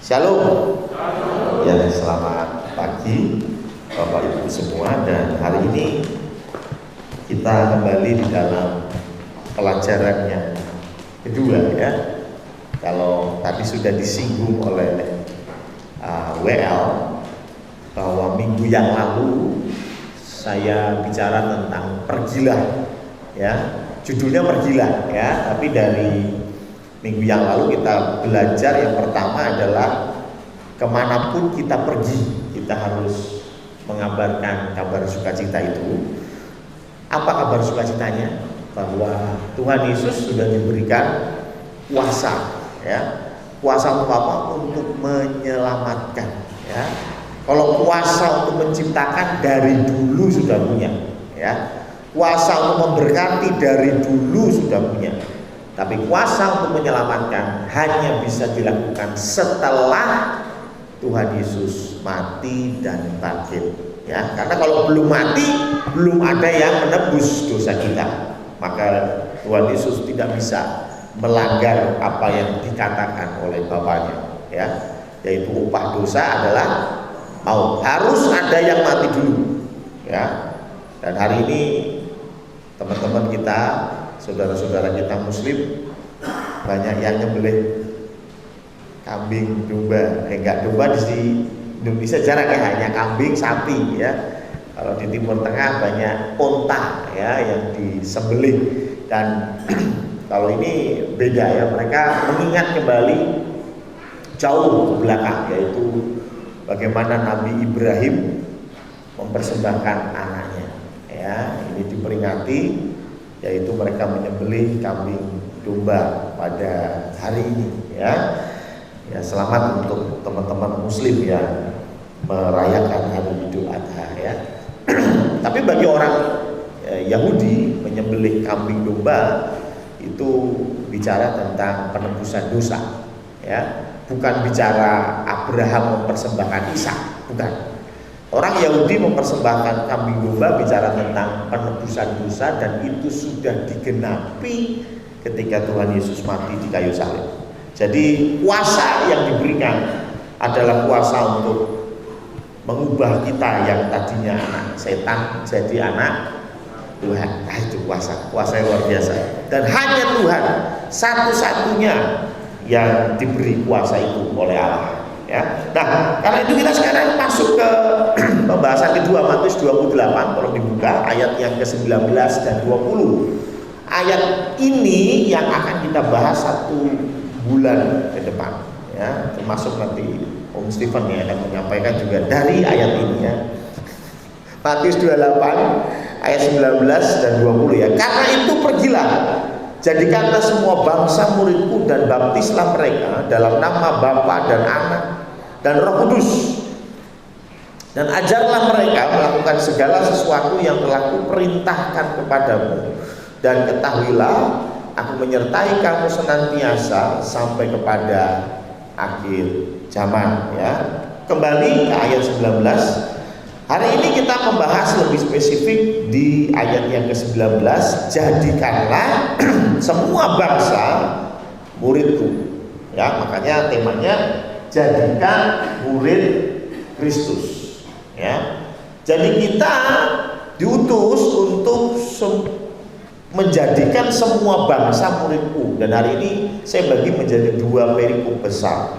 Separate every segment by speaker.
Speaker 1: Shalom. Ya, selamat pagi Bapak Ibu semua. Dan hari ini kita kembali di dalam pelajaran yang kedua ya. Kalau tadi sudah disinggung oleh WL bahwa minggu yang lalu saya bicara tentang pergilah ya. Judulnya pergilah ya, tapi dari minggu yang lalu kita belajar yang pertama adalah kemanapun kita pergi, kita harus mengabarkan kabar sukacita itu. Apa kabar sukacitanya? Bahwa Tuhan Yesus sudah diberikan kuasa, ya. Kuasa untuk apa? Untuk menyelamatkan, ya. Kalau kuasa untuk menciptakan dari dulu sudah punya, ya. Kuasa untuk memberkati dari dulu sudah punya. Tapi kuasa untuk menyelamatkan hanya bisa dilakukan setelah Tuhan Yesus mati dan bangkit. Ya, karena kalau belum mati, belum ada yang menebus dosa kita. Maka Tuhan Yesus tidak bisa melanggar apa yang dikatakan oleh Bapaknya. Ya, yaitu upah dosa adalah maut. Harus ada yang mati dulu. Ya, dan hari ini teman-teman kita, saudara-saudara kita Muslim banyak yang nyembelih kambing, domba. Enggak, domba di Indonesia jarang ya, hanya kambing, sapi ya. Kalau di Timur Tengah banyak onta ya yang disembelih. Dan kalau ini beda ya, mereka mengingat kembali jauh ke belakang, yaitu bagaimana Nabi Ibrahim mempersembahkan anaknya. Ya, ini diperingati, yaitu mereka menyembelih kambing domba pada hari ini ya. Ya, selamat untuk teman-teman Muslim yang merayakan hari Idul Adha ya. Tapi bagi orang Yahudi, menyembelih kambing domba itu bicara tentang penebusan dosa ya, bukan bicara Abraham mempersembahkan Ishak, bukan. Orang Yahudi mempersembahkan kambing domba bicara tentang penebusan dosa, dan itu sudah digenapi ketika Tuhan Yesus mati di kayu salib. Jadi kuasa yang diberikan adalah kuasa untuk mengubah kita yang tadinya anak setan jadi anak Tuhan. Nah, itu kuasa yang luar biasa. Dan hanya Tuhan satu-satunya yang diberi kuasa itu oleh Allah. Ya. Nah, karena itu kita sekarang masuk ke pembahasan kedua, Matius 28. Kalau dibuka ayat yang ke-19 dan 20. Ayat ini yang akan kita bahas 1 bulan ke depan ya, termasuk nanti Om Stephen ya akan menyampaikan juga dari ayat ini ya. Matius 28 ayat 19 dan 20 ya. Karena itu pergilah, jadikanlah semua bangsa muridku dan baptislah mereka dalam nama Bapa dan Anak dan Roh Kudus, dan ajarlah mereka melakukan segala sesuatu yang telah kuperintahkan kepadamu, dan ketahuilah aku menyertai kamu senantiasa sampai kepada akhir zaman ya. Kembali ke ayat 19. Hari ini kita membahas lebih spesifik di ayat yang ke-19, jadikanlah semua bangsa muridku. Ya, makanya temanya jadikan murid Kristus. Ya. Jadi kita diutus untuk menjadikan semua bangsa muridku. Dan hari ini saya bagi menjadi 2 perikop besar.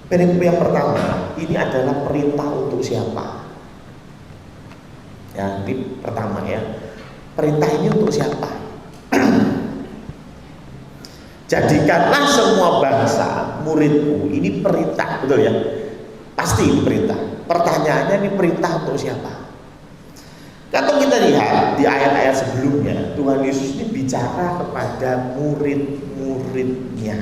Speaker 1: Perikop yang pertama, ini adalah perintah untuk siapa? Ya, ini pertama ya. Perintah ini untuk siapa? Jadikanlah semua bangsa muridku. Ini perintah, betul ya? Pasti ini perintah. Pertanyaannya, ini perintah untuk siapa? Kalau kita lihat di ayat-ayat sebelumnya, Tuhan Yesus ini bicara kepada murid-muridnya.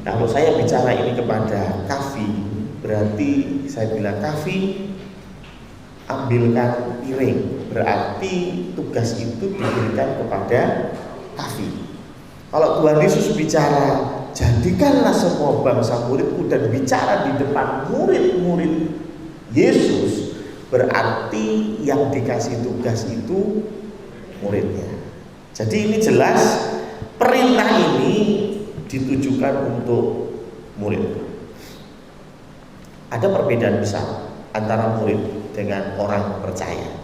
Speaker 1: Kalau saya bicara ini kepada Kavi, berarti saya bilang, Kavi, ambilkan piring. Berarti tugas itu diberikan kepada Kavi. Kalau Tuhan Yesus bicara, jadikanlah semua bangsa muridku, dan bicara di depan murid-murid Yesus, berarti yang dikasih tugas itu muridnya. Jadi ini jelas perintah ini ditujukan untuk murid. Ada perbedaan besar antara murid dengan orang percaya.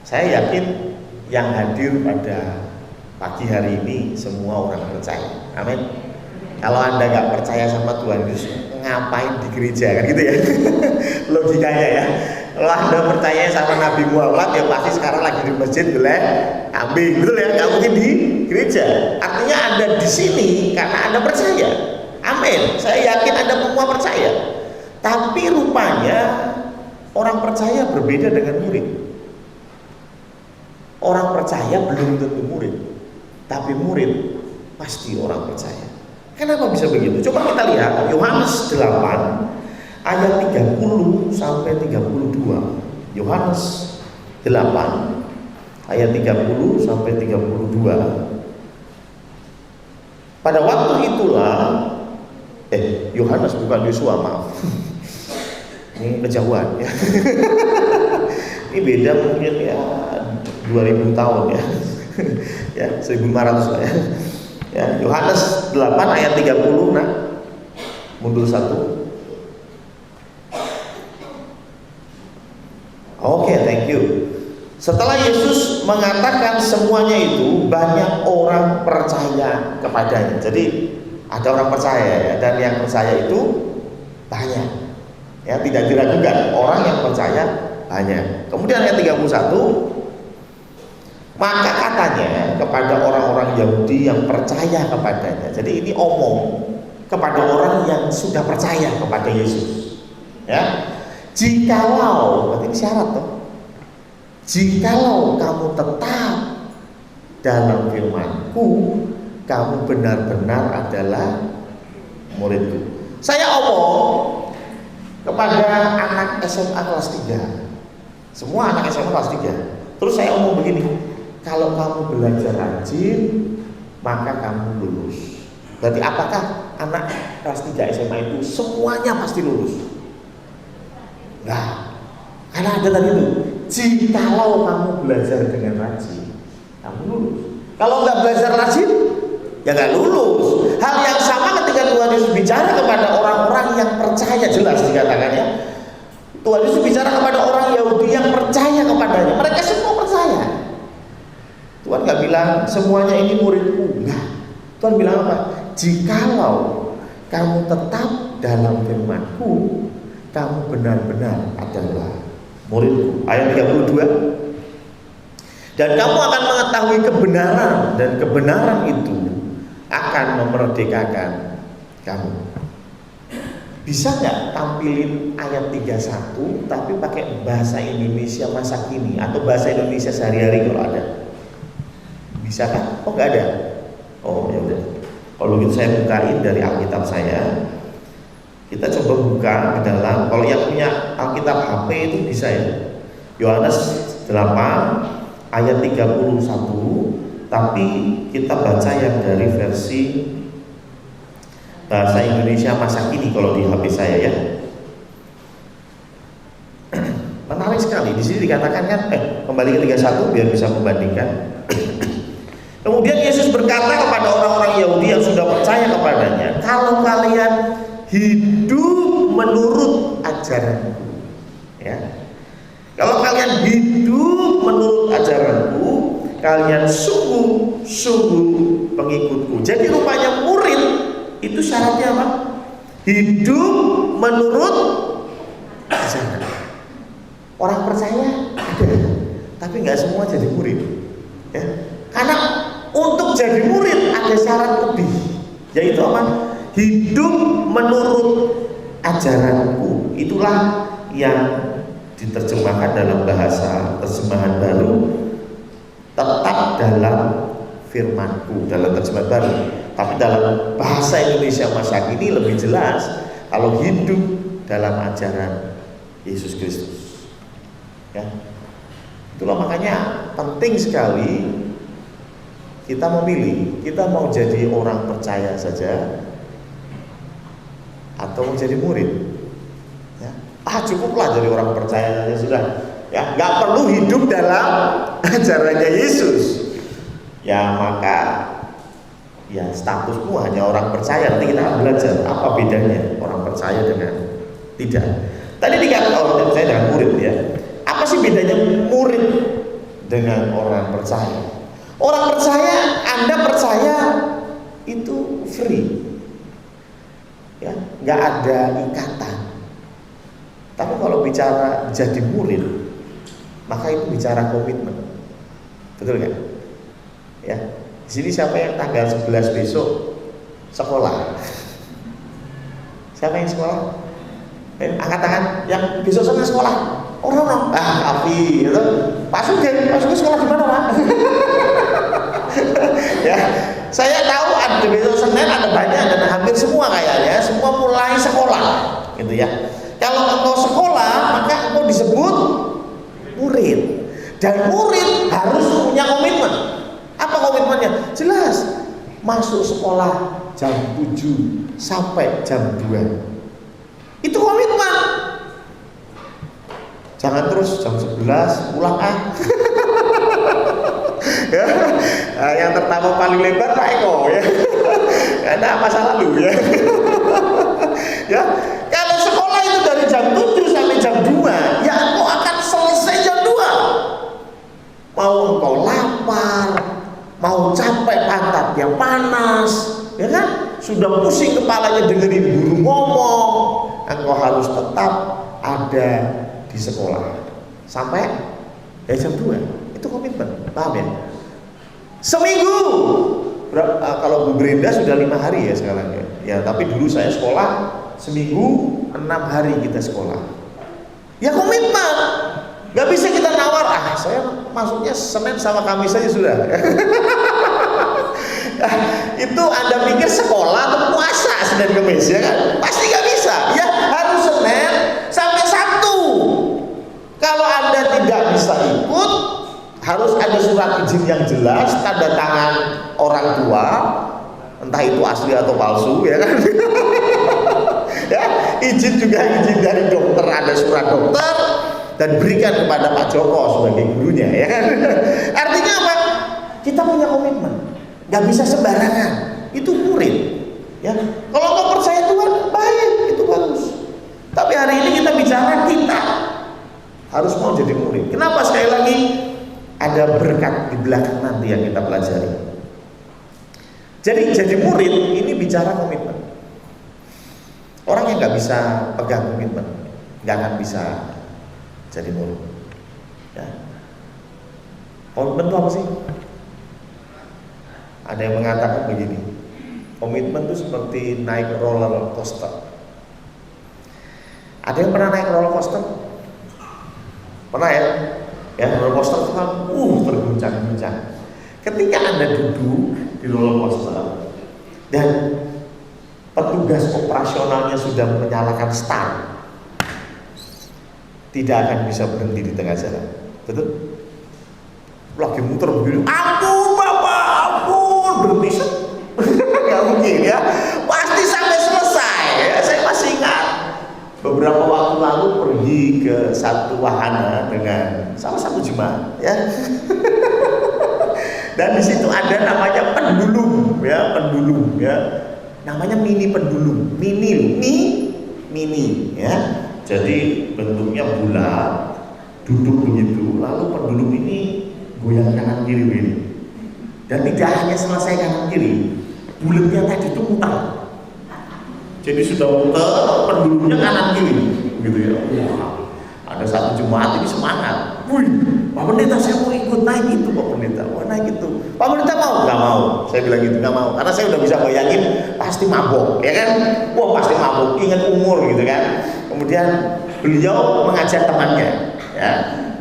Speaker 1: Saya yakin yang hadir pada pagi hari ini semua orang percaya. Amin. Kalau Anda nggak percaya sama Tuhan Yesus, ngapain di gereja, kan gitu ya? Logikanya ya. Kalau Anda percaya sama Nabi Muhammad, ya pasti sekarang lagi di masjid boleh kambing, betul ya? Nggak mungkin di gereja. Artinya Anda di sini karena Anda percaya. Amin. Saya yakin Anda semua percaya. Tapi rupanya orang percaya berbeda dengan murid. Orang percaya belum tentu murid, tapi murid pasti orang percaya. Kenapa bisa begitu? Coba kita lihat Yohanes 8 ayat 30 sampai 32. Yohanes 8 ayat 30 sampai 32. Pada waktu itulah Yohanes bukan Yosua, maaf. Ini kejauhan ya. Ini beda mungkin ya 2000 tahun ya. Ya, 1500 lah ya. Ya, Yohanes 8 ayat 30, nah. Mundur satu. Oke, thank you. Setelah Yesus mengatakan semuanya itu, banyak orang percaya kepadanya. Jadi ada orang percaya ya, dan yang percaya itu banyak. Ya, tidak diragukan, orang yang percaya banyak. Kemudian ayat 31, maka katanya kepada orang-orang Yahudi yang percaya kepadanya. Jadi ini omong kepada orang yang sudah percaya kepada Yesus. Ya, jikalau, berarti ini syarat toh. Jikalau kamu tetap dalam firman-Ku, kamu benar-benar adalah murid-Ku. Saya omong kepada anak SMA kelas 3. Semua anak SMA kelas 3. Terus saya omong begini, kalau kamu belajar rajin, maka kamu lulus. Berarti apakah anak kelas 3 SMA itu semuanya pasti lulus? Nah, karena ada tadi itu, jikalau kamu belajar dengan rajin, kamu lulus. Kalau nggak belajar rajin, ya nggak lulus. Hal yang sama ketika Tuhan Yesus bicara kepada orang-orang yang percaya, jelas dikatakannya. Tuhan Yesus bicara kepada orang Yahudi yang percaya kepadanya. Mereka semua percaya. Tuhan nggak bilang semuanya ini muridku, enggak. Tuhan bilang apa? Jikalau kamu tetap dalam firman-Ku, kamu benar-benar adalah muridku. Ayat 32. Dan kamu akan mengetahui kebenaran, dan kebenaran itu akan memerdekakan kamu. Bisa nggak tampilin ayat 31 tapi pakai bahasa Indonesia masa kini atau bahasa Indonesia sehari-hari kalau ada? Bisa kan? Oh nggak ada. Oh ya udah. Kalau gitu saya bukain dari Alkitab saya. Kita coba buka ke dalam. Kalau yang punya Alkitab HP itu bisa ya. Yohanes 8 ayat 31. Tapi kita baca yang dari versi bahasa Indonesia masa kini kalau di HP saya ya. Menarik sekali. Di sini dikatakan kan, kembali ke 31 biar bisa membandingkan. Kemudian Yesus berkata kepada orang-orang Yahudi yang sudah percaya kepadanya, kalau kalian hidup menurut ajaranku, ya. Kalau kalian hidup menurut ajaranku, kalian sungguh-sungguh pengikutku. Jadi rupanya murid itu syaratnya apa? Hidup menurut ajaran. Orang percaya ada, tapi nggak semua jadi murid. Ya. Karena untuk jadi murid ada syarat lebih, yaitu apa? Hidup menurut ajaranku. Itulah yang diterjemahkan dalam bahasa terjemahan baru, tetap dalam firman-Ku, dalam terjemahan baru. Tapi dalam bahasa Indonesia masa kini lebih jelas kalau hidup dalam ajaran Yesus Kristus. Ya. Itulah makanya penting sekali kita memilih, kita mau jadi orang percaya saja atau mau jadi murid. Ya. Cukuplah jadi orang percaya saja sudah. Ya, nggak perlu hidup dalam ajarannya Yesus. Ya maka ya statusmu hanya orang percaya. Nanti kita akan belajar apa bedanya orang percaya dengan tidak. Tadi dikatakan orang percaya dengan murid ya. Apa sih bedanya murid dengan orang percaya? Orang percaya, Anda percaya itu free, ya, nggak ada ikatan. Tapi kalau bicara jadi murid, maka itu bicara komitmen, betul nggak? Ya, di sini siapa yang tanggal 11 besok sekolah? Siapa yang sekolah? Angkat tangan. Yang besok sana sekolah? Orang Afi, gitu. Pak Sugeng sekolah di mana, Pak? Ya, saya tahu ada besok Senin ada banyak dan hampir semua kayaknya semua mulai sekolah, gitu ya. Kalau engkau sekolah maka engkau disebut murid, dan murid harus punya komitmen. Apa komitmennya? Jelas, masuk sekolah jam 7 sampai jam 2. Itu komitmen. Jangan terus jam 11 pulang ya. Yang tertawa paling lebar Pak Eko ya. Karena masa lalu ya. Ya, kalau sekolah itu dari jam 7 sampai jam 2, ya engkau akan selesai jam 2. Mau engkau lapar, mau capek pantatnya panas, ya kan? Sudah pusing kepalanya dengerin guru ngomong, engkau harus tetap ada di sekolah sampai jam 2. Itu komitmen, paham ya? Seminggu. Kalau Bu Brenda sudah 5 hari ya sekarang ya. Ya, tapi dulu saya sekolah seminggu 6 hari kita sekolah. Ya komitmen. Gak bisa kita nawar, saya masuknya Senin sama Kamis saja sudah. Itu Anda pikir sekolah atau puasa Senin Kamis ya kan? Pasti gak bisa. Ya harus Senin sampai Sabtu. Kalau Anda tidak bisa ikut, harus ada surat izin yang jelas, tanda tangan orang tua, entah itu asli atau palsu ya kan. Ya, izin juga izin dari dokter, ada surat dokter, dan berikan kepada Pak Joko sebagai gurunya ya kan. Artinya apa? Kita punya komitmen, nggak bisa sembarangan. Itu murid ya. Kalau kau percaya Tuhan, baik, itu bagus. Tapi hari ini kita bicara kita harus mau jadi murid. Kenapa? Sekali lagi ada berkat di belakang nanti yang kita pelajari. Jadi murid ini bicara komitmen. Orang yang nggak bisa pegang komitmen nggak akan bisa jadi murid. Ya. Komitmen itu apa sih? Ada yang mengatakan begini, komitmen itu seperti naik roller coaster. Ada yang pernah naik roller coaster? Pernah ya? Ya, roller coaster itu kan berguncang-guncang. Ketika Anda duduk di roller coaster dan petugas operasionalnya sudah menyalakan start, tidak akan bisa berhenti di tengah jalan. Betul? Lagi muter begini, ampun Bapak, ampun, berhenti. Gak mungkin ya, pasti sampai selesai ya. Saya masih ingat beberapa waktu lalu pergi ke satu wahana dengan salah satu jemaat ya. Dan di situ ada namanya pendulum ya, namanya mini pendulum, mini ya. Jadi bentuknya bulat, duduk begitu, lalu pendulum ini goyang kanan kiri begini. Dan tidak hanya selesai kanan kiri, bulatnya tadi itu muter. Jadi sudah muter, pendulumnya kanan kiri, gitu ya. Wah, ada satu jemaat ini semangat. Wih, Pak Pendeta saya mau ikut naik itu, Pak Pendeta. Wah, naik itu. Pak Pendeta mau? Nggak mau. Saya bilang gitu, nggak mau. Karena saya udah bisa bayangin pasti mabok, ya kan? Wah, pasti mabok. Ingat umur, gitu kan? Kemudian beliau mengajak temannya, ya.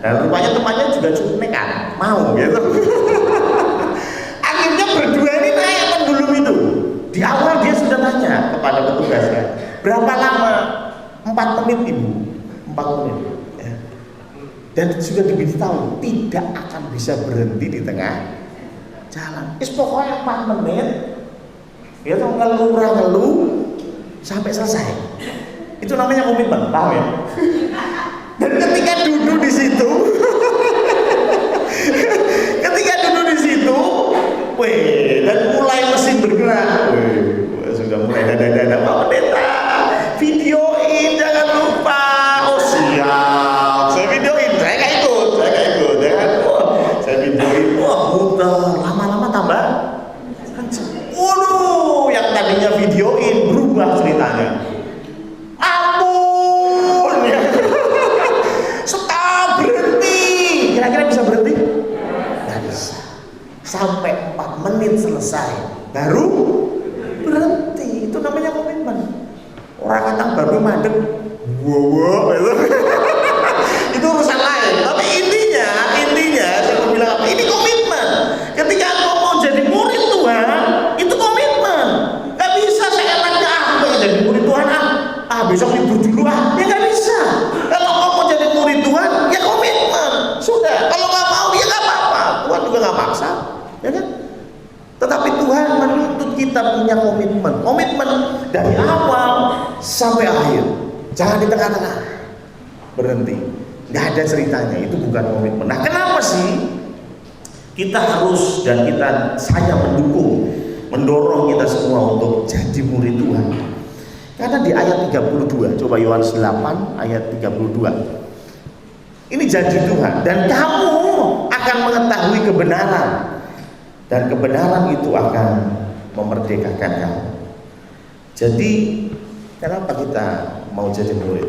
Speaker 1: Dan rupanya temannya juga cukup nekat, mau, gitu. Akhirnya berdua ini naik pendulum itu. Di awal dia sudah tanya kepada petugasnya, berapa lama? 4 menit Ibu, 4 menit. Ya. Dan sudah diberitahu tidak akan bisa berhenti di tengah jalan. Pokoknya 4 menit, dia tuh ngeluh sampai selesai. Itu namanya komitmen, tahu ya? Dan ketika duduk di situ, dan mulai mesin bergerak Kira-kira bisa berhenti? Nggak bisa. Sampai 4 menit selesai baru berhenti. Itu namanya komitmen. Orang kata baru mandek, wow, itu urusan lain. Tapi intinya saya mau bilang apa? Ini komitmen. Ketika engkau mau jadi murid Tuhan, itu komitmen. Gak bisa saya enaknya pengen jadi murid Tuhan besok libur dulu ya nggak bisa. Kalau engkau mau jadi murid Tuhan, ya komitmen. Sudah. Kalau nggak mau ya nggak apa-apa. Tuhan juga nggak maksa, ya kan? Tetapi Tuhan menuntut kita punya komitmen dari awal sampai akhir. Jangan di tengah-tengah berhenti. Nggak ada ceritanya, itu bukan komitmen. Nah, kenapa sih kita harus dan saya mendorong kita semua untuk jadi murid Tuhan? Karena di ayat 32, coba Yohanes 8 ayat 32. Ini janji Tuhan, dan kamu akan mengetahui kebenaran, dan kebenaran itu akan memerdekakan kamu. Jadi kenapa kita mau jadi murid?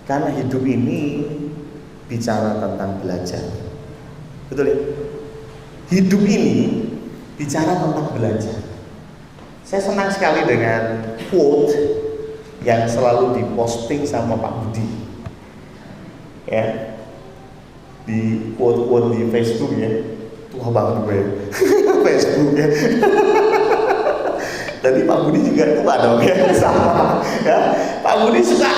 Speaker 1: Karena hidup ini bicara tentang belajar. Betul ya? Hidup ini bicara tentang belajar. Saya senang sekali dengan quote yang selalu diposting sama Pak Budi, ya, di quote di Facebook ya. Tua banget gue Facebook ya. Tadi Pak Budi juga tua dong ya, sama ya. Pak Budi suka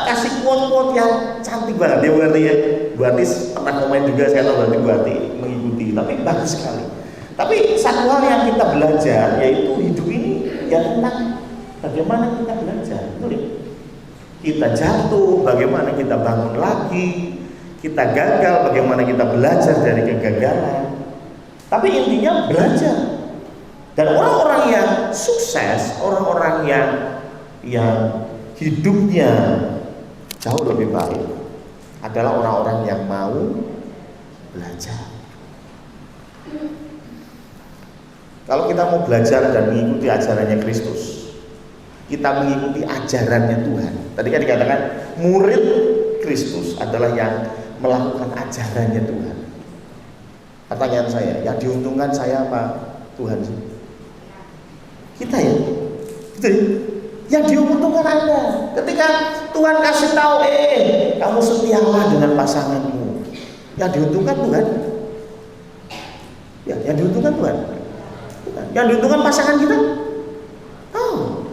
Speaker 1: kasih quote yang cantik banget. Dia berarti ya, Bu Atis pernah komen juga, saya tahu berarti Bu Atis mengikuti, tapi bagus sekali. Tapi satu hal yang kita belajar yaitu hidup ini ya tentang bagaimana kita belajar. Betul ya? Kita jatuh, bagaimana kita bangun lagi. Kita gagal, bagaimana kita belajar dari kegagalan. Tapi intinya belajar. Dan orang-orang yang sukses, orang-orang yang hidupnya jauh lebih baik adalah orang-orang yang mau belajar. Kalau kita mau belajar dan mengikuti ajarannya Kristus, kita mengikuti ajarannya Tuhan. Tadi kan dikatakan murid Kristus adalah yang melakukan ajarannya Tuhan. Pertanyaan saya, yang diuntungkan saya apa Tuhan sih? Kita ya, gitu ya. Yang diuntungkan Anda. Ketika Tuhan kasih tahu, kamu setialah dengan pasanganmu. Yang diuntungkan Tuhan. Ya, yang diuntungkan Tuhan. Yang diuntungkan pasangan kita? Oh,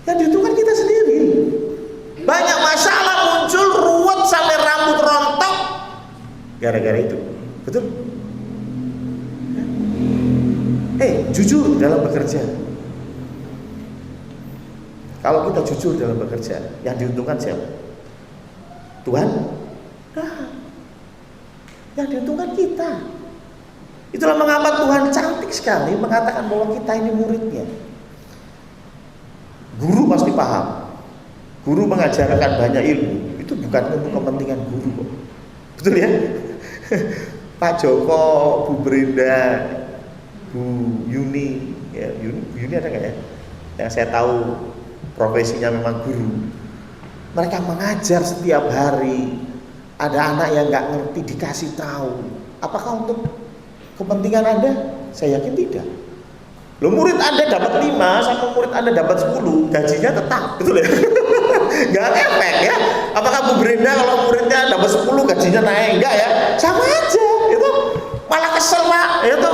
Speaker 1: yang diuntungkan kita sendiri. Banyak masalah muncul, ruwet sampai rambut rontok gara-gara itu. Betul? Jujur dalam bekerja. Kalau kita jujur dalam bekerja, yang diuntungkan siapa? Tuhan? Nah, yang diuntungkan kita. Itulah mengapa Tuhan cantik sekali mengatakan bahwa kita ini muridnya. Guru pasti paham. Guru mengajarkan banyak ilmu. Itu bukan untuk kepentingan guru kok. Betul ya? Pak Joko, Bu Brenda, Bu Yuni, ya, Bu Yuni ada nggak ya? Yang saya tahu profesinya memang guru. Mereka mengajar setiap hari. Ada anak yang nggak ngerti dikasih tahu. Apakah untuk kepentingan Anda? Saya yakin tidak. Loh, murid Anda dapat 5 sama murid Anda dapat 10, gajinya tetap, betul ya? Gak efek ya. Apakah Bu Brenda kalau muridnya dapat 10 gajinya naik? Enggak ya? Sama aja, itu malah kesel Pak. Itu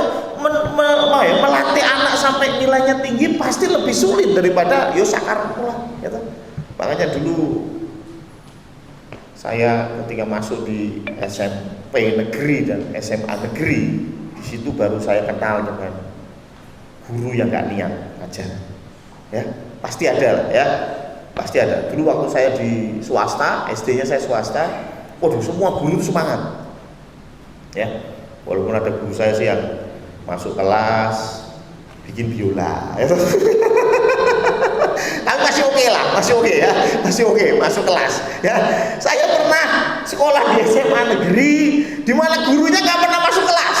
Speaker 1: melatih anak sampai nilainya tinggi pasti lebih sulit daripada sakar pula, gitu. Makanya dulu saya ketika masuk di SMP negeri dan SMA negeri, di situ baru saya kenal dengan guru yang gak niat ajar, ya pasti ada, ya pasti ada. Dulu waktu saya di swasta, SD-nya saya swasta, waduh semua guru itu semangat, ya walaupun ada guru saya sih yang masuk kelas bikin biola, ya. Tapi masih oke lah, masih oke ya, masih oke masuk kelas, ya. Saya pernah sekolah di SMA negeri, di mana gurunya nggak pernah masuk kelas,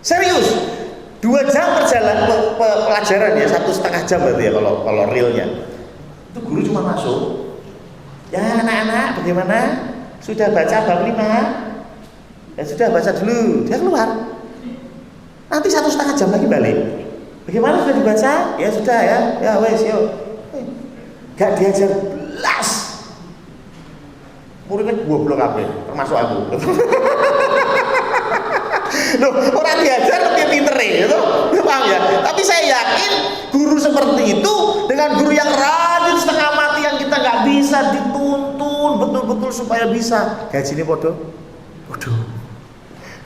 Speaker 1: serius. 2 jam perjalanan pelajaran ya, 1,5 jam berarti ya kalau realnya. Itu guru cuma masuk. Ya anak-anak bagaimana? Sudah baca bab 5? Ya sudah, baca dulu. Dia keluar. Nanti 1,5 jam lagi balik. Bagaimana, sudah dibaca? Ya sudah ya. Ya wes yo. Gak diajar belas. Muridnya goblok kabeh, termasuk aku. Loh, orang diajar lebih pinter gitu. Paham ya? Tapi saya yakin guru seperti itu dengan guru yang rajin setengah mati yang kita nggak bisa dituntun betul-betul supaya bisa. Gajinya bodoh.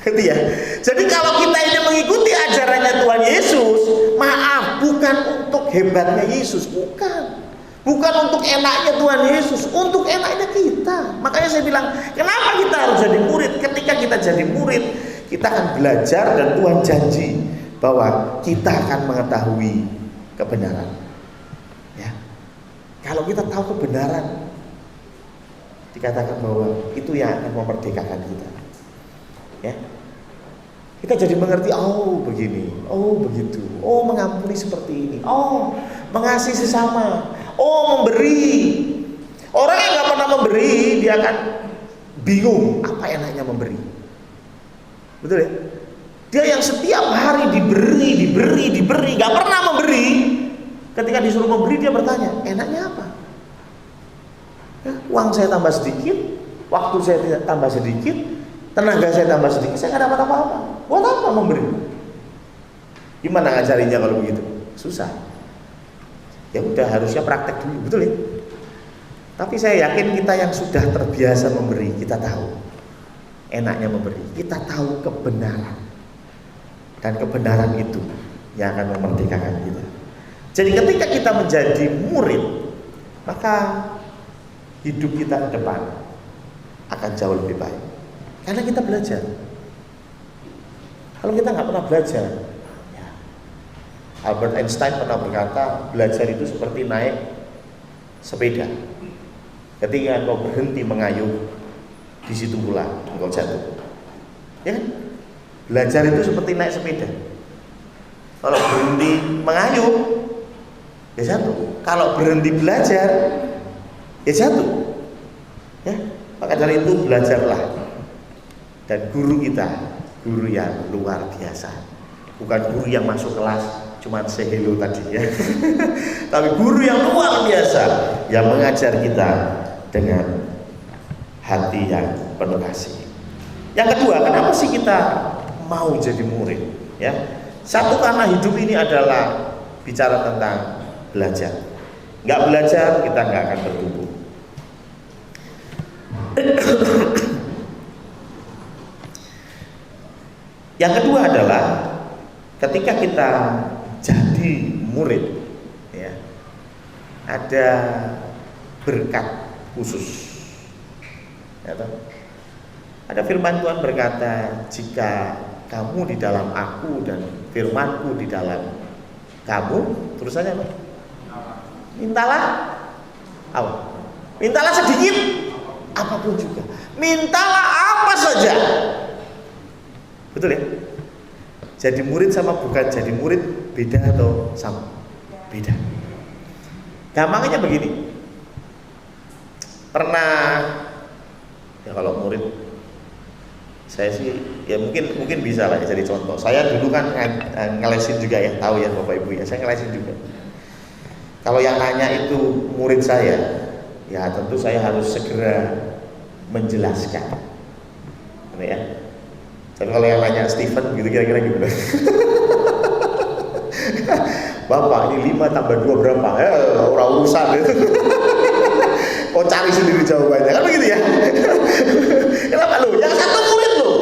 Speaker 1: Gitu ya. Jadi kalau kita ini mengikuti ajarannya Tuhan Yesus, maaf, bukan untuk hebatnya Yesus, bukan. Bukan untuk enaknya Tuhan Yesus, untuk enaknya kita. Makanya saya bilang, kenapa kita harus jadi murid? Ketika kita jadi murid, kita akan belajar dan Tuhan janji bahwa kita akan mengetahui kebenaran. Ya. Kalau kita tahu kebenaran, dikatakan bahwa itu yang akan memerdekakan kita. Ya. Kita jadi mengerti, oh begini, oh begitu, oh mengampuni seperti ini, oh mengasihi sesama, oh memberi. Orang yang gak pernah memberi, dia akan bingung apa enaknya memberi. Betul ya? Dia yang setiap hari diberi, gak pernah memberi. Ketika disuruh memberi, dia bertanya, enaknya apa? Ya, uang saya tambah sedikit, waktu saya tambah sedikit, tenaga saya tambah sedikit, saya gak dapat apa-apa. Buat apa memberi? Gimana ngajarinya kalau begitu? Susah. Ya udah, harusnya praktek dulu, betul ya? Tapi saya yakin kita yang sudah terbiasa memberi, kita tahu enaknya memberi. Kita tahu kebenaran. Dan kebenaran itu yang akan memerdekakan kita. Jadi ketika kita menjadi murid, maka hidup kita ke depan akan jauh lebih baik. Karena kita belajar. Kalau kita nggak pernah belajar, ya. Albert Einstein pernah berkata, belajar itu seperti naik sepeda. Ketika engkau berhenti mengayuh, di situ pula engkau jatuh. Ya kan? Belajar itu seperti naik sepeda. Kalau berhenti mengayuh, ya jatuh. Kalau berhenti belajar, ya jatuh. Ya, maka dari itu belajarlah. Dan guru kita, guru yang luar biasa. Bukan guru yang masuk kelas cuma say hello tadi ya. Tapi guru yang luar biasa, yang mengajar kita dengan hati yang penuh kasih. Yang kedua, kenapa sih kita mau jadi murid? Ya, satu, karena hidup ini adalah bicara tentang belajar. Nggak belajar, kita nggak akan bertumbuh. Yang kedua adalah ketika kita jadi murid, ya, ada berkat khusus. Ya, ada firman Tuhan berkata, jika kamu di dalam aku dan firmanku di dalam kamu, terusannya apa? Mintalah apa? Mintalah sedikit, apapun juga. Mintalah apa saja. Betul ya? Jadi murid sama bukan jadi murid beda atau sama? Beda. Gampangnya begini. Pernah, ya kalau murid saya sih ya mungkin bisa lah ya jadi contoh. Saya dulu kan ngelesin juga ya, tahu ya Bapak Ibu ya, saya ngelesin juga. Kalau yang nanya itu murid saya, ya tentu saya harus segera menjelaskan. Ya. Tapi kalau yang nanya Stephen gitu kira-kira gimana? Bapak ini 5 tambah 2 berapa? Orang urusan itu. Oh, cari sendiri jawabannya, kan begitu ya? Kenapa lu? Yang satu murid lu,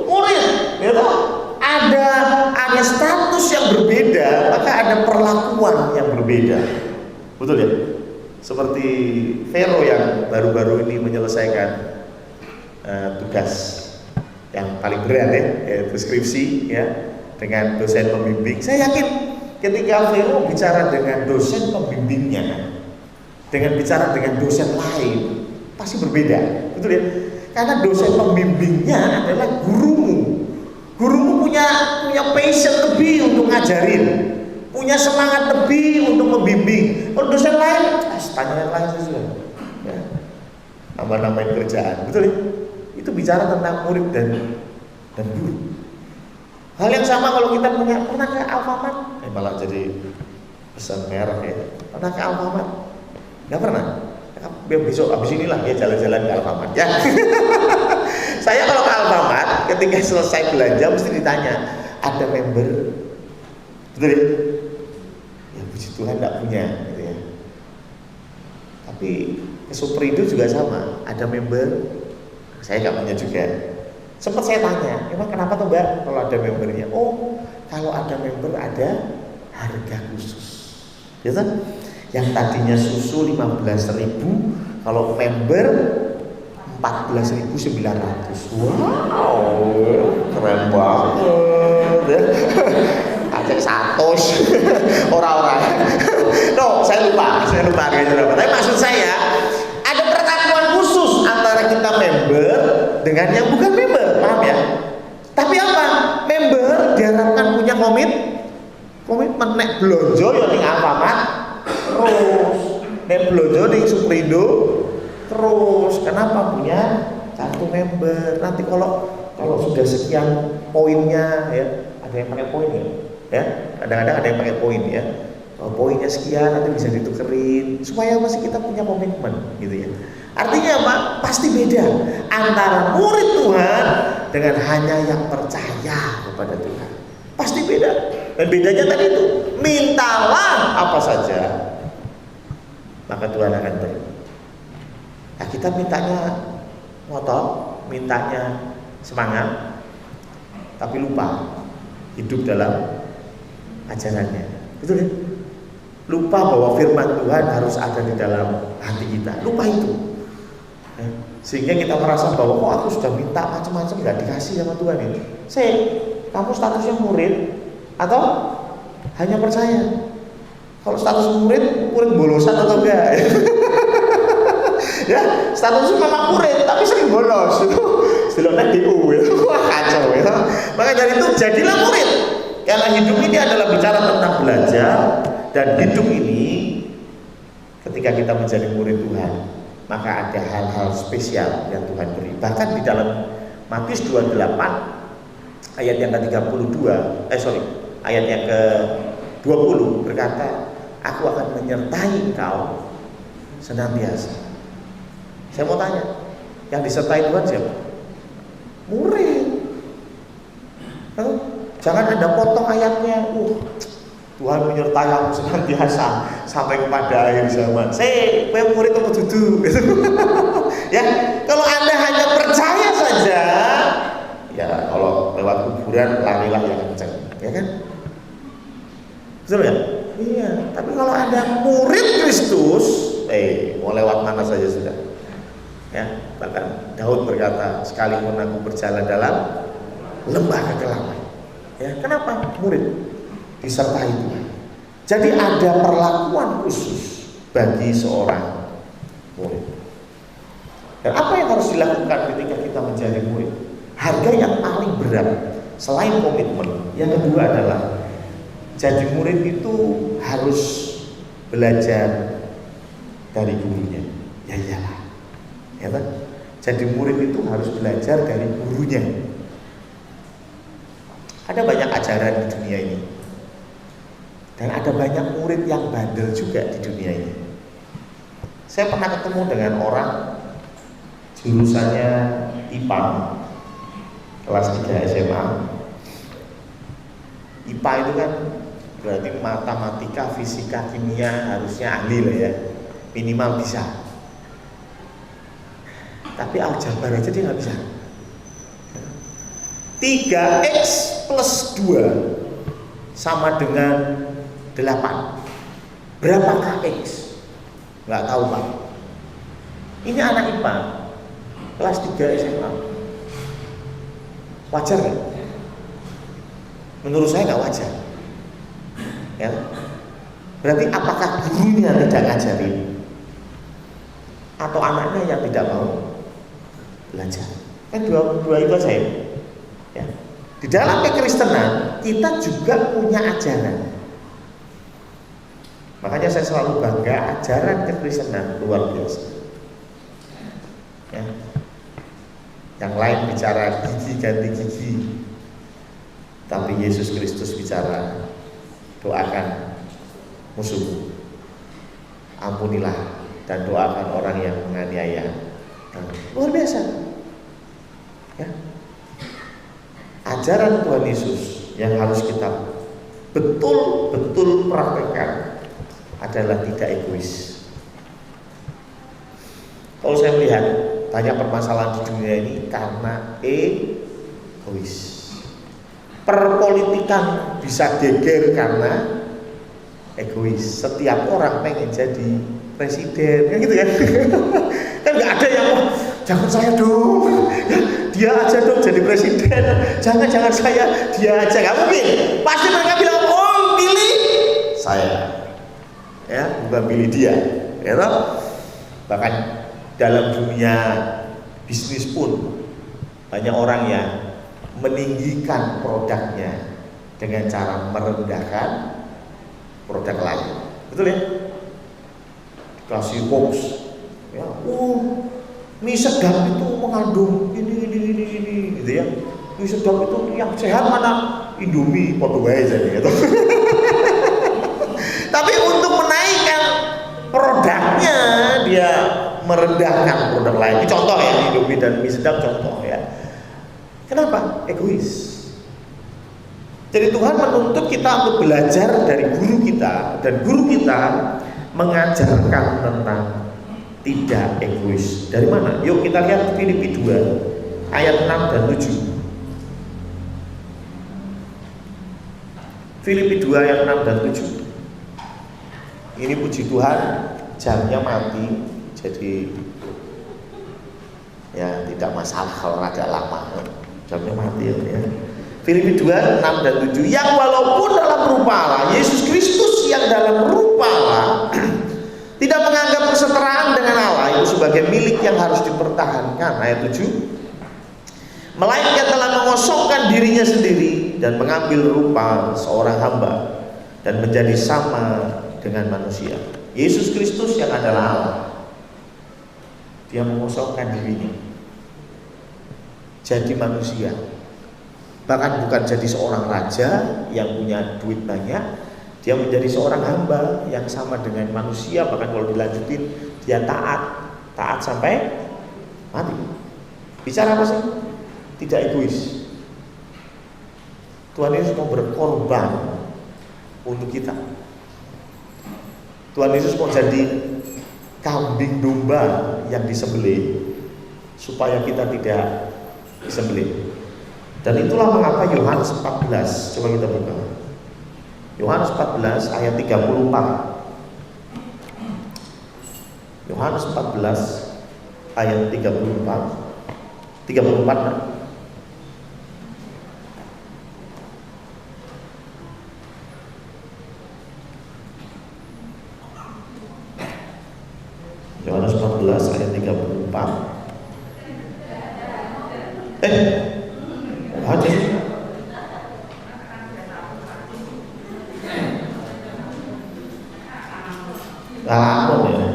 Speaker 1: murid, ya toh? Ada status yang berbeda, maka ada perlakuan yang berbeda, betul ya? Seperti Vero yang baru-baru ini menyelesaikan tugas yang paling berat ya, yaitu skripsi ya, dengan dosen pembimbing. Saya yakin ketika Vero bicara dengan dosen pembimbingnya, dengan bicara dengan dosen lain pasti berbeda, betul ya? Karena dosen pembimbingnya adalah gurumu. Gurumu punya passion lebih untuk ngajarin, punya semangat lebih untuk membimbing. Kalau dosen lain, tanya yang lain saja, ya. Nambah-nambahin kerjaan, betul ya? Itu bicara tentang murid dan dan guru. Hal yang sama kalau kita pernah ke Alfamart, malah jadi pesan merek ya. Pernah ke Alfamart? Nggak pernah. Besok abis inilah ya jalan-jalan ke Alfamart ya. Saya kalau ke Alfamart ketika selesai belanja mesti ditanya, ada member? Betul ya? Ya puji Tuhan nggak punya gitu ya. Tapi ke Superindo juga sama, ada member? Saya nggak punya juga. Sempat saya tanya, emang kenapa tuh Mbak kalau ada membernya? Oh, kalau ada member ada harga khusus. Gitu? Yang tadinya susu 15.000, kalau member 14.900. Wow, keren banget. Acek 100. Orang-orang. No, saya lupa harganya berapa. Tapi maksud saya ada perlakuan khusus antara kita member dengan yang bukan member, paham ya? Tapi apa? Member diharapkan punya komitmen nek blonjo ya ning Alfamart terus, nek blonjo ning Superindo terus. Kenapa punya kartu member? Nanti kalau sudah sekian poinnya ya, ada yang pakai poin ya, kadang-kadang ada yang pakai poin ya. Kalau poinnya sekian nanti bisa ditukerin supaya masih kita punya komitmen gitu ya. Artinya apa? Pasti beda antara murid Tuhan dengan hanya yang percaya kepada Tuhan. Pasti beda. Dan bedanya tadi itu, mintalah apa saja, maka Tuhan akan beri. Nah, kita mintanya ngotot, mintanya semangat, tapi lupa hidup dalam ajarannya. Betul ya? Lupa bahwa firman Tuhan harus ada di dalam hati kita. Lupa itu. Sehingga kita merasa bahwa kok aku sudah minta macam-macam nggak dikasih sama Tuhan ini. Kamu statusnya murid atau hanya percaya? Kalau status murid bolosan atau enggak? Ya, statusnya memang murid tapi sering bolos itu. Istilahnya DU itu kacau ya. Maka dari itu jadilah murid. Karena hidup ini adalah bicara tentang belajar, dan hidup ini ketika kita menjadi murid Tuhan, maka ada hal-hal spesial yang Tuhan beri. Bahkan di dalam Matius 28 ayat yang ke-32, ayat yang ke-20 berkata, aku akan menyertai engkau senantiasa. Saya mau tanya, yang disertai Tuhan siapa? Murid. Jangan Anda potong ayatnya, Tuhan menyertai aku senantiasa sampai kepada akhir zaman. Saya murid apa dudu? Ya, kalau Anda hanya percaya saja, ya kalau lewat kuburan larilah yang kencang, ya kan? Betul ya? Iya. Tapi kalau Anda murid Kristus, mau lewat mana saja sudah. Ya, bahkan Daud berkata, sekalipun aku berjalan dalam lembah kegelapan. Ya, kenapa? Murid disertai Tuhan. Jadi ada perlakuan khusus bagi seorang murid. Dan apa yang harus dilakukan ketika kita menjadi murid? Harga yang paling berat selain komitmen, yang kedua adalah jadi murid itu harus belajar dari gurunya. Ya iyalah, ya kan? Jadi murid itu harus belajar dari gurunya. Ada banyak ajaran di dunia ini, dan ada banyak murid yang bandel juga di dunia ini. Saya pernah ketemu dengan orang jurusannya IPA, kelas 3 SMA. IPA itu kan berarti matematika, fisika, kimia, harusnya ahli lah ya, minimal bisa. Tapi aljabar aja dia nggak bisa. 3x plus 2 sama dengan 8. Berapakah X? Nggak tahu Pak. Ini anak IPA kelas 3 SMA. Wajar nggak? Menurut saya nggak wajar. Ya. Berarti apakah gurunya tidak ngajarin, atau anaknya yang tidak mau belajar? Kan dua itu aja ya. Ya. Di dalam kekristenan kita juga punya ajaran. Makanya saya selalu bangga ajaran kekristenan luar biasa. Ya. Yang lain bicara gigi ganti gigi, tapi Yesus Kristus bicara doakan musuhmu, ampunilah dan doakan orang yang menganiaya. Luar biasa ya. Ajaran Tuhan Yesus yang harus kita betul-betul praktekkan adalah tidak egois. Kalau saya melihat banyak permasalahan di dunia ini karena egois. Perpolitikan bisa geger karena egois. Setiap orang pengen jadi presiden, kan gitu kan? Kan nggak ada yang jangan saya dong, ya, dia aja dong jadi presiden. Jangan saya, dia aja. Nggak mungkin. Pasti mereka bilang, oh pilih saya, ya bukan pilih dia. Ya toh? Bahkan dalam dunia bisnis pun banyak orang yang meninggikan produknya dengan cara merendahkan produk lain. Betul ya? Kasih hoax ya, mie sedap itu mengandung ini gitu ya. Mie sedap itu yang sehat mana? Indomie Portugal jadi gitu. Tapi untuk menaikkan produknya dia merendahkan produk lain. Ini contoh ya, Indomie dan mie sedap contoh ya. Kenapa? Egois. Jadi Tuhan menuntut kita untuk belajar dari guru kita, dan guru kita mengajarkan tentang tidak egois. Dari mana? Yuk kita lihat Filipi 2 ayat 6 dan 7. Filipi 2 ayat 6 dan 7. Ini puji Tuhan, jamnya mati, jadi ya tidak masalah kalau agak lama. Jamnya mati ya. Filipi 2, 6 dan 7. Yang walaupun dalam rupa Allah, Yesus Kristus yang dalam rupa Allah tidak menganggap kesetaraan dengan Allah itu sebagai milik yang harus dipertahankan. Ayat 7. Melainkan telah mengosongkan dirinya sendiri dan mengambil rupa seorang hamba dan menjadi sama dengan manusia. Yesus Kristus yang adalah Allah, dia mengosongkan dirinya jadi manusia. Bahkan bukan jadi seorang raja yang punya duit banyak, dia menjadi seorang hamba yang sama dengan manusia. Bahkan kalau dilanjutin, dia taat sampai mati. Bicara apa sih? Tidak egois. Tuhan Yesus mau berkorban untuk kita. Tuhan Yesus mau jadi kambing domba yang disembelih supaya kita tidak disembelih. Dan itulah mengapa Yohanes 14, coba kita buka. Yohanes 14 ayat 34. Yohanes 14 ayat 34. 34. Yohanes 14 ayat 34. Ada lapor ya.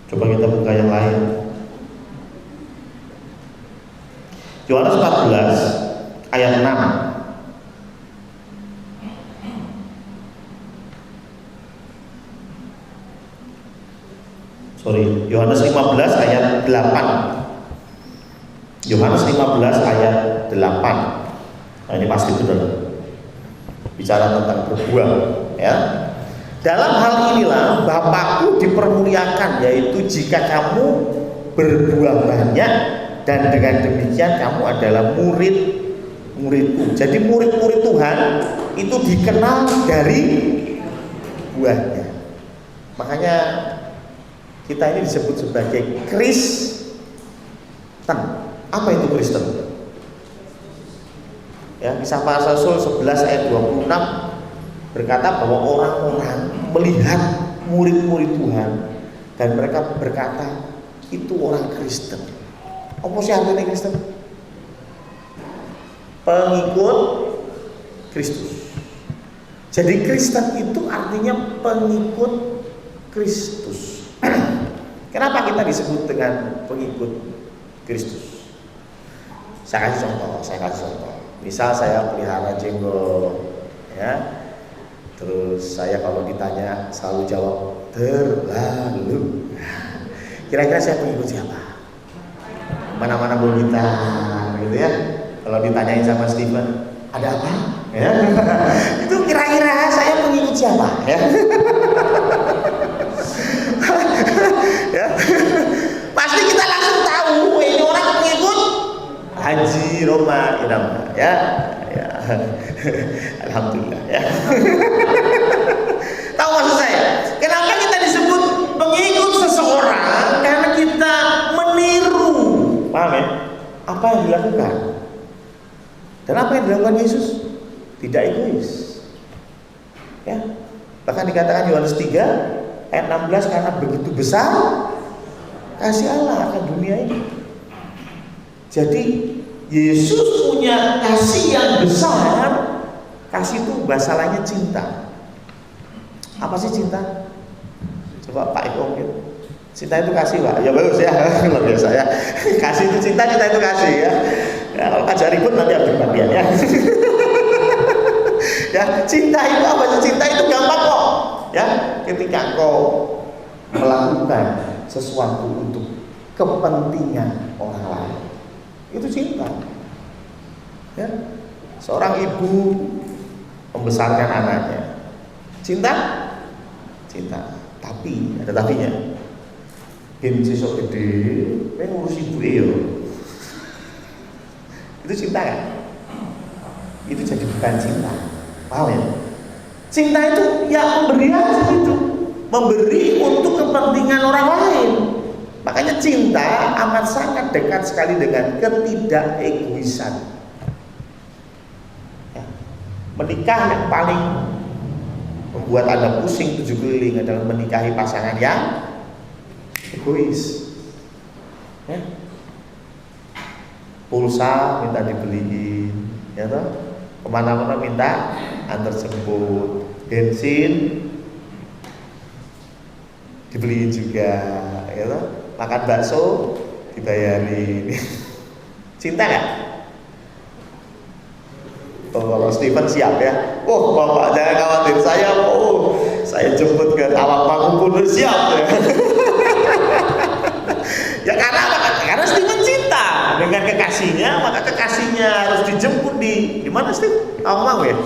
Speaker 1: Coba kita buka yang lain. Yohanes 14 ayat 6. Yohanes 15 ayat 8. Yohanes 15 ayat 8. Nah, ini pasti benar. Bicara tentang berbuah, ya. Dalam hal inilah Bapakku dipermuliakan, yaitu jika kamu berbuah banyak, dan dengan demikian kamu adalah murid-muridku. Jadi murid-murid Tuhan itu dikenal dari buahnya. Makanya kita ini disebut sebagai Kristen. Apa itu Kristen? Ya, Kisah Para Rasul 11 ayat 26 berkata bahwa orang-orang melihat murid-murid Tuhan dan mereka berkata itu orang Kristen. Apa sih artinya Kristen? Pengikut Kristus. Jadi Kristen itu artinya pengikut Kristus. Kenapa kita disebut dengan pengikut Kristus? Saya kasih contoh. Misal saya pelihara jenggot, ya. Terus saya kalau ditanya selalu jawab terlalu. Kira-kira saya pengikut siapa? Mana-mana bonita, gitu ya. Kalau ditanyain sama Steven, ada apa? Ya. Itu kira-kira saya pengikut siapa? Ya. Ya. Pasti kita langsung tahu ini orang pengikut Haji Roma Irama, ya. Ya. Alhamdulillah, ya. Tahu maksud saya? Kenapa kita disebut pengikut seseorang? Karena kita meniru, paham ya? Apa yang dilakukan? Dan apa yang dilakukan Yesus? Tidak egois, ya. Bahkan dikatakan Yohanes 3 ayat 16, karena begitu besar kasih Allah akan dunia ini. Jadi Yesus punya kasih yang besar. Kasih itu bahasa lainnya cinta. Apa sih cinta? Coba Pak Eko mungkin. Cinta itu kasih, Pak. Ya bagus ya, luar biasa ya. Kasih itu cinta, cinta itu kasih ya. Ya kalau kajak ribut nanti harus bagian ya. Ya, cinta itu apa sih? Cinta itu gampang kok. Ya, ketika kau melakukan sesuatu untuk kepentingan orang lain, itu cinta. Ya, seorang ibu membesarkan anaknya, cinta, tapi ada tapinya. Gen sesuk gede, pengen ngurus ibu itu cinta kan? Itu jadi bukan cinta, paham ya? Cinta itu ya memberi aja itu, memberi untuk kepentingan orang lain. Makanya cinta amat sangat dekat sekali dengan ketidakegoisan. Ya. Menikah yang paling membuat Anda pusing 7 keliling adalah menikahi pasangan yang egois. Ya. Pulsa minta dibeliin, ya toh? Kemana-mana minta antar jemput, bensin dibeliin juga, ya toh? Makan bakso dibayarin. Cinta nggak? Oh, kalau Steven siap ya. Oh Bapak jangan khawatir, saya jemput ke Tawangmangu siap ya. Ya karena apa? Karena Steven cinta dengan kekasihnya, maka kekasihnya harus dijemput di mana Steve? Tawangmangu ya.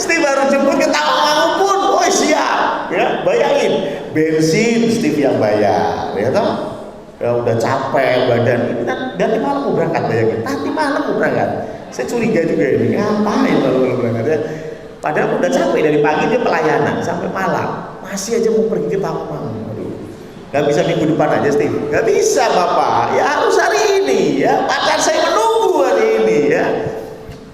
Speaker 1: Steve baru jemput ke Tawangmangu pun, oh siap, ya bayangin bensin Steve yang bayar, ya toh, ya udah capek badan ini kan, nanti malam mau berangkat, bayangin, nanti malam mau berangkat, saya curiga juga ini, ngapain lalu berangkat ya, padahal udah capek dari pagi dia pelayanan sampai malam, masih aja mau pergi ke Tawangmangu, aduh, nggak bisa minggu depan aja Steve, nggak bisa Bapak, ya harus hari ini, ya pacar saya menunggu hari ini, ya.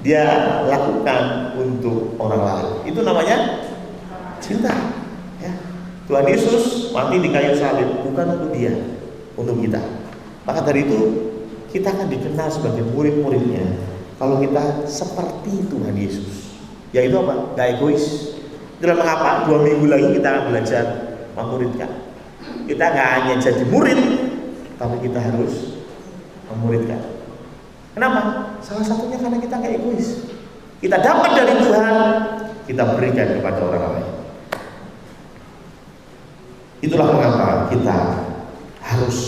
Speaker 1: Dia lakukan untuk orang lain. Itu namanya cinta. Ya. Tuhan Yesus mati di kayu salib bukan untuk dia, untuk kita. Maka dari itu kita akan dikenal sebagai murid-muridnya kalau kita seperti Tuhan Yesus. Yaitu apa? Gak egois. Itulah mengapa 2 minggu lagi kita akan belajar memuridkan. Kita gak hanya jadi murid, tapi kita harus memuridkan. Kenapa? Salah satunya karena kita gak egois. Kita dapat dari Tuhan, kita berikan kepada orang lain. Itulah mengapa kita harus,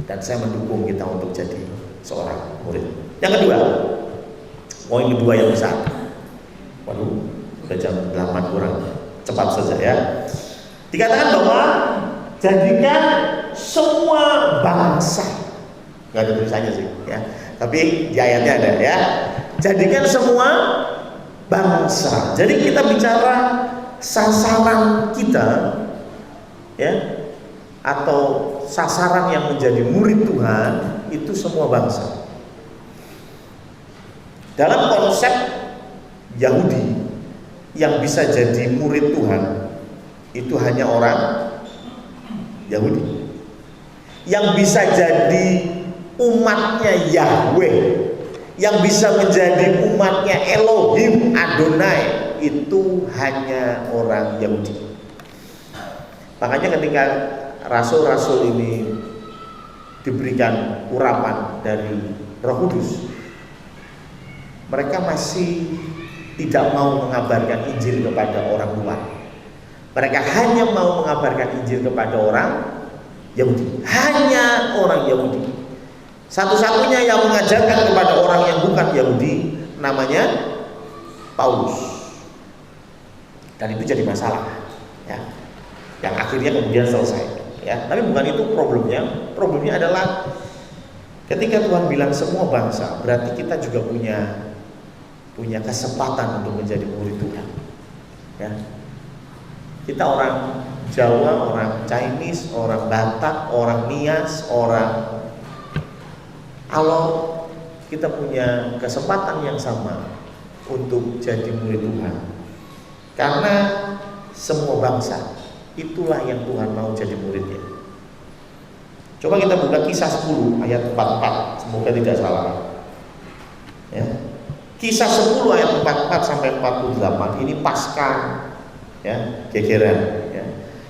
Speaker 1: dan saya mendukung kita untuk jadi seorang murid. Yang kedua, poin kedua yang besar. Waduh, udah jam 8 kurang. Cepat saja ya. Dikatakan bahwa jadikan semua bangsa. Gak ada tulisannya sih ya. Tapi di ayatnya ada ya. Jadikan semua bangsa. Jadi kita bicara sasaran kita ya, atau sasaran yang menjadi murid Tuhan itu semua bangsa. Dalam konsep Yahudi yang bisa jadi murid Tuhan itu hanya orang Yahudi. Yang bisa jadi umatnya Yahweh, yang bisa menjadi umatnya Elohim Adonai, itu hanya orang Yahudi. Makanya ketika rasul-rasul ini diberikan urapan dari Roh Kudus, mereka masih tidak mau mengabarkan Injil kepada orang luar. Mereka hanya mau mengabarkan Injil kepada orang Yahudi. Hanya orang Yahudi. Satu-satunya yang mengajarkan kepada orang yang bukan Yahudi namanya Paulus. Dan itu jadi masalah, ya, yang akhirnya kemudian selesai. Ya, tapi bukan itu problemnya. Problemnya adalah ketika Tuhan bilang semua bangsa, berarti kita juga punya kesempatan untuk menjadi murid Tuhan. Ya. Kita orang Jawa, orang Chinese, orang Batak, orang Nias, orang Alor, kita punya kesempatan yang sama untuk jadi murid Tuhan. Karena semua bangsa itulah yang Tuhan mau jadi muridnya. Coba kita buka Kisah 10 ayat 44, semoga tidak salah. Ya. Kisah 10 ayat 44 sampai 48 ini pasca, ya, gegeran. Ya.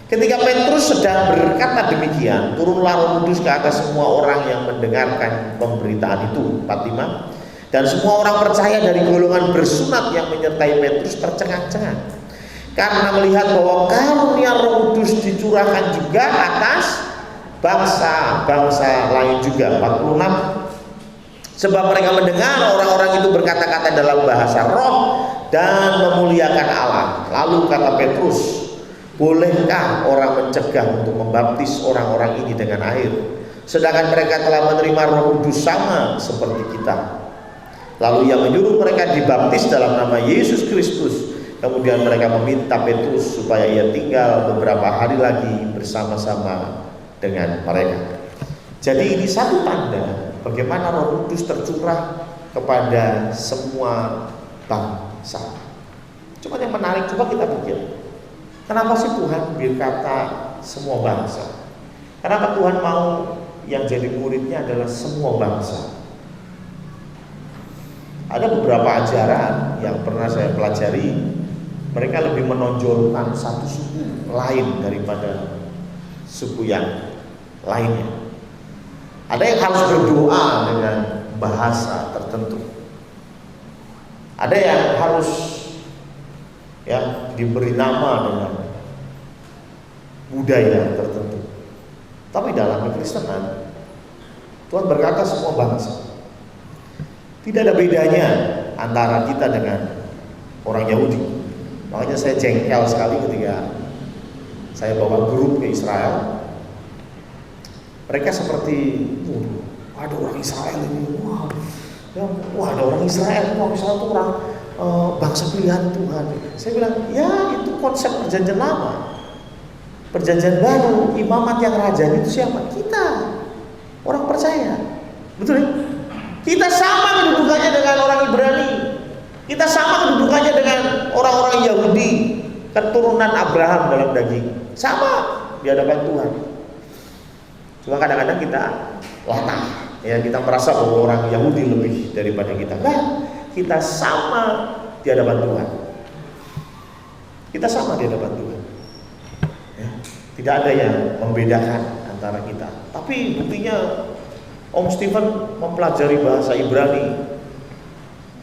Speaker 1: Ketika Petrus sedang berkata demikian, turunlah Roh Kudus ke atas semua orang yang mendengarkan pemberitaan itu. 45. Dan semua orang percaya dari golongan bersunat yang menyertai Petrus tercengang-cengang, karena melihat bahwa karunia Roh Kudus dicurahkan juga atas bangsa-bangsa lain juga. 46. Sebab mereka mendengar orang-orang itu berkata-kata dalam bahasa roh dan memuliakan Allah. Lalu kata Petrus, bolehkah orang mencegah untuk membaptis orang-orang ini dengan air, sedangkan mereka telah menerima Roh Kudus sama seperti kita? Lalu ia menyuruh mereka dibaptis dalam nama Yesus Kristus. Kemudian mereka meminta Petrus supaya ia tinggal beberapa hari lagi bersama-sama dengan mereka. Jadi ini satu tanda bagaimana Roh Kudus tercurah kepada semua bangsa. Cuma yang menarik, coba kita pikir, kenapa sih Tuhan berkata semua bangsa? Kenapa Tuhan mau yang jadi muridnya adalah semua bangsa? Ada beberapa ajaran yang pernah saya pelajari, mereka lebih menonjolkan satu suku lain daripada suku yang lainnya. Ada yang harus berdoa dengan bahasa tertentu. Ada yang harus, ya, diberi nama dengan budaya tertentu. Tapi dalam kekristenan, Tuhan berkata semua bangsa. Tidak ada bedanya antara kita dengan orang Yahudi. Makanya saya jengkel sekali ketika saya bawa grup ke Israel. Mereka seperti, ada orang Israel ini, wah ada orang Israel, orang Israel itu orang bangsa pilihan Tuhan. Saya bilang, ya itu konsep perjanjian lama. Perjanjian baru, imamat yang raja itu siapa? Kita, orang percaya. Betul ya? Kita sama kedudukannya dengan orang Ibrani. Kita sama kedudukannya dengan orang-orang Yahudi, keturunan Abraham dalam daging. Sama di hadapan Tuhan. Cuma kadang-kadang kita latah, ya, kita merasa bahwa orang Yahudi lebih daripada kita. Nah, kita sama di hadapan Tuhan. Kita sama di hadapan Tuhan. Ya, tidak ada yang membedakan antara kita. Tapi buktinya Om Stephen mempelajari bahasa Ibrani.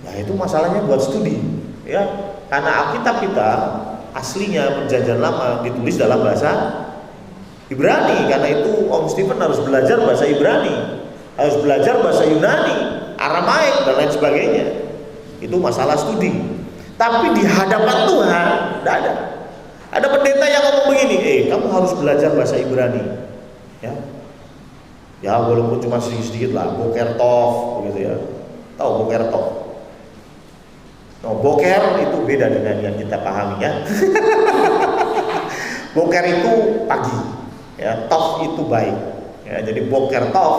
Speaker 1: Ya itu masalahnya buat studi, ya, karena Alkitab kita aslinya perjanjian lama ditulis dalam bahasa Ibrani. Karena itu Om Stephen harus belajar bahasa Ibrani, harus belajar bahasa Yunani, Aramaik dan lain sebagainya. Itu masalah studi. Tapi di hadapan Tuhan tidak ada. Ada pendeta yang ngomong begini, kamu harus belajar bahasa Ibrani, ya. Ya walaupun cuma sedikit-sedikit lah, boker tov, begitu ya. Tahu boker tov? No, boker itu beda dengan yang kita pahami, ya. Boker itu pagi, ya. Tov itu baik, ya. Jadi boker tov,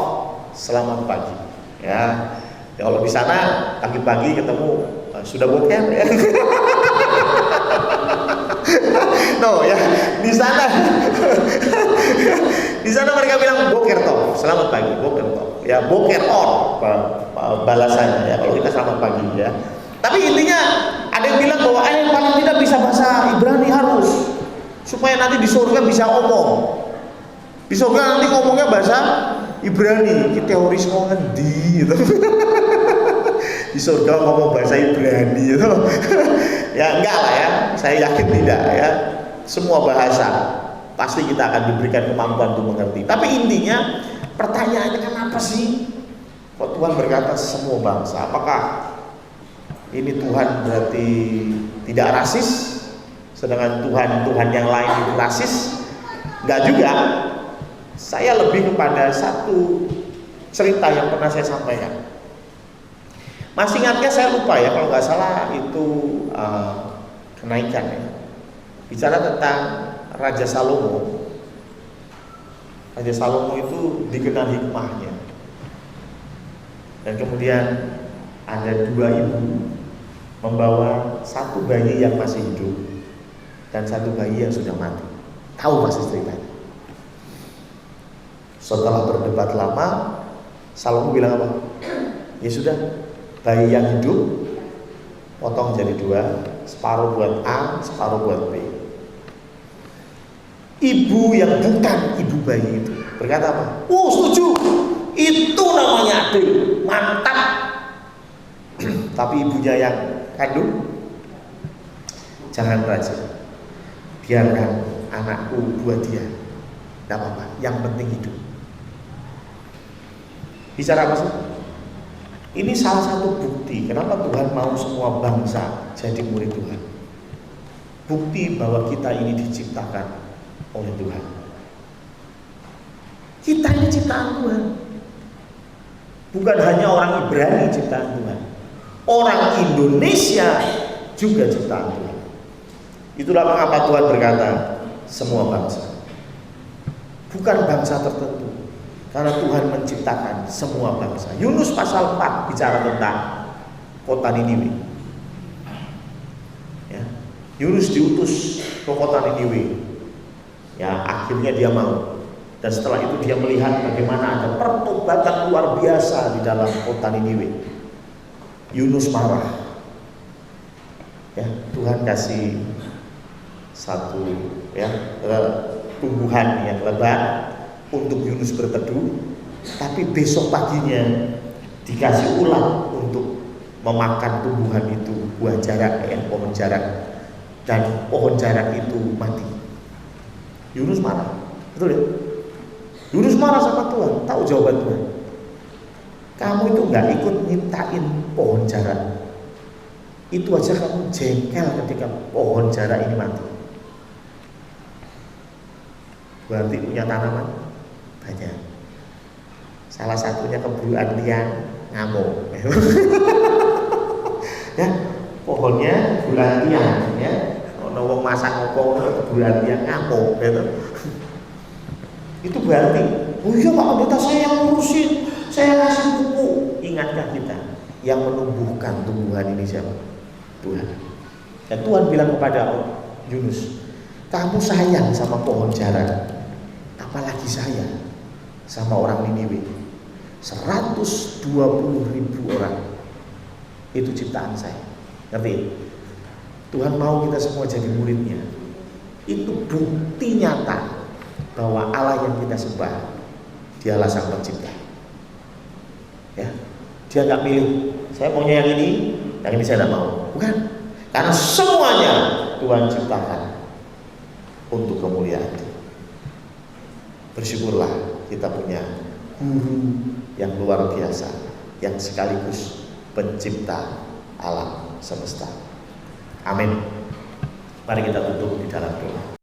Speaker 1: selamat pagi, ya. Ya kalau di sana pagi-pagi ketemu sudah boker, ya. No, ya di sana mereka bilang boker toh, selamat pagi, boker toh, ya boker on balasannya, ya kalau kita selamat pagi, ya. Tapi intinya Ada yang bilang bahwa paling tidak bisa bahasa Ibrani harus, supaya nanti di surga bisa ngomong. Di surga nanti ngomongnya bahasa Ibrani. Kita teori semua ngendi gitu. Di surga ngomong bahasa Ibrani gitu. Ya enggak lah ya, saya yakin tidak ya. Semua bahasa pasti kita akan diberikan kemampuan untuk mengerti. Tapi intinya pertanyaannya kenapa sih kok Tuhan berkata semua bangsa? Apakah ini Tuhan berarti tidak rasis, sedangkan Tuhan yang lain itu rasis? Enggak juga. Saya lebih kepada satu cerita yang pernah saya sampaikan. Masih ingatnya saya lupa ya, kalau nggak salah itu kenaikan ya. Bicara tentang Raja Salomo. Raja Salomo itu dikenal hikmahnya. Dan kemudian ada dua ibu membawa satu bayi yang masih hidup dan satu bayi yang sudah mati. Tahu pasti ceritanya. Setelah berdebat lama, Salomo bilang apa? Ya sudah, bayi yang hidup potong jadi dua, separuh buat A, separuh buat B. Ibu yang bukan ibu bayi itu berkata apa? Oh setuju, itu namanya adil, mantap. Tapi ibunya yang kandung, jangan raja, biarkan anakku buat dia, tidak apa-apa, yang penting hidup. Bicara apa sih? Ini salah satu bukti kenapa Tuhan mau semua bangsa jadi murid Tuhan. Bukti bahwa kita ini diciptakan oleh Tuhan. Kita ini ciptaan Tuhan. Bukan hanya orang Ibrani ciptaan Tuhan, orang Indonesia juga ciptaan Tuhan. Itulah mengapa Tuhan berkata semua bangsa, bukan bangsa tertentu. Karena Tuhan menciptakan semua bangsa. Yunus pasal 4 bicara tentang kota Niniwe. Ya. Yunus diutus ke kota Niniwe. Ya, akhirnya dia mau. Dan setelah itu dia melihat bagaimana ada pertobatan luar biasa di dalam kota Niniwe. Yunus marah. Ya, Tuhan kasih satu tumbuhan yang lebat untuk Yunus berteduh, tapi besok paginya dikasih ulang untuk memakan tumbuhan itu, buah jarak, pohon jarak, dan pohon jarak itu mati. Yunus marah, betul ya? Yunus marah sama Tuhan. Tahu jawaban Tuhan? Kamu itu nggak ikut nyiptain pohon jarak, itu aja kamu jengkel ketika pohon jarak ini mati. Berarti punya tanaman banyak. Salah satunya keburu liang ngamuk. Ya, pohonnya bulan liang ya. Ono wong masak opo keburu liang ngamuk gitu. Itu berarti, oh iya Pak Pendeta saya yang ngurusin, saya ngasih pupuk. Ingatkah kita yang menumbuhkan tumbuhan ini siapa? Tuhan. Dan Tuhan bilang kepada Yunus, kamu sayang sama pohon jarak, apalagi saya sama orang Niniwe. 120.000 orang itu ciptaan saya. Ngerti? Tuhan mau kita semua jadi muridnya. Itu bukti nyata bahwa Allah yang kita sembah, Dialah Sang Pencipta. Ya, Dia nggak milih. Saya maunya yang ini saya tidak mau. Bukan. Karena semuanya Tuhan ciptakan untuk kemuliaan Dia. Bersyukurlah kita punya guru yang luar biasa, yang sekaligus pencipta alam semesta. Amin. Mari kita tutup di dalam doa.